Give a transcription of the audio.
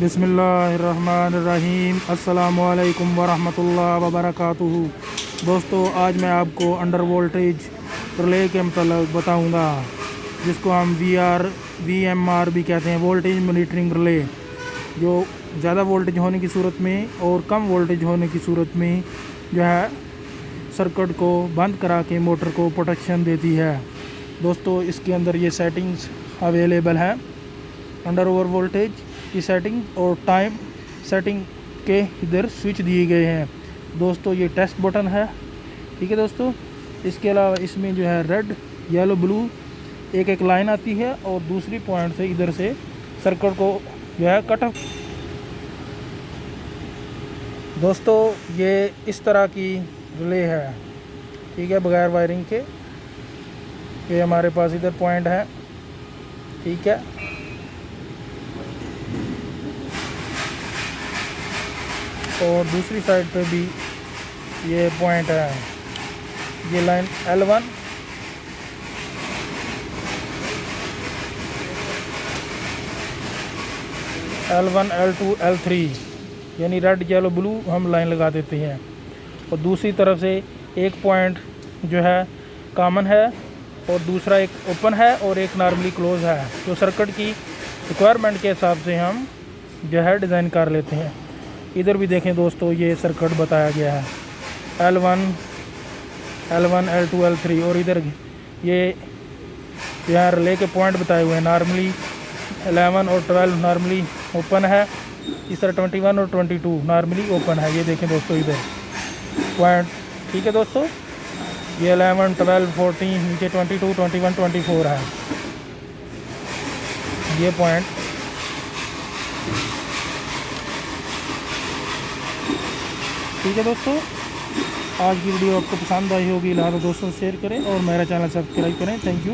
बिस्मिल्लाहिर्रहमानिर्रहीम। अस्सलामुअलैकुम वरहमतुल्लाहि वबरकातुहू। दोस्तों, आज मैं आपको अंडर वोल्टेज रिले के मतलब बताऊंगा, जिसको हम VMR भी कहते हैं, वोल्टेज मॉनिटरिंग रिले, जो ज़्यादा वोल्टेज होने की सूरत में और कम वोल्टेज होने की सूरत में जो है सर्किट को बंद करा के मोटर को प्रोटेक्शन देती है। दोस्तों, इसके अंदर ये सेटिंग्स अवेलेबल हैं, अंडर ओवर वोल्टेज की सेटिंग और टाइम सेटिंग के इधर स्विच दिए गए हैं। दोस्तों, ये टेस्ट बटन है, ठीक है दोस्तों। इसके अलावा इसमें जो है रेड, येलो, ब्लू एक एक लाइन आती है और दूसरी पॉइंट से इधर से सर्किट को जो है कट ऑफ। दोस्तों, ये इस तरह की रिले है, ठीक है, बगैर वायरिंग के। ये हमारे पास इधर पॉइंट है, ठीक है। और दूसरी साइड पे भी ये पॉइंट है। ये लाइन L1, L2, L3 यानी रेड, येलो, ब्लू हम लाइन लगा देते हैं। और दूसरी तरफ से एक पॉइंट जो है कॉमन है और दूसरा एक ओपन है और एक नॉर्मली क्लोज है, जो सर्किट की रिक्वायरमेंट के हिसाब से हम जो है डिज़ाइन कर लेते हैं। इधर भी देखें दोस्तों, ये सर्किट बताया गया है L1, L2, L3। और इधर ये यहाँ रिले के पॉइंट बताए हुए हैं। नॉर्मली 11 और 12 नॉर्मली ओपन है, इस तरह 21 और 22 नॉर्मली ओपन है। ये देखें दोस्तों, इधर पॉइंट, ठीक है दोस्तों। ये 11, 12, 14, नीचे 22, 21, 24 है ये पॉइंट। ठीक है दोस्तों, आज की वीडियो आपको पसंद आई होगी, लिहाजा दोस्तों शेयर करें और मेरा चैनल सब्सक्राइब करें। Thank you.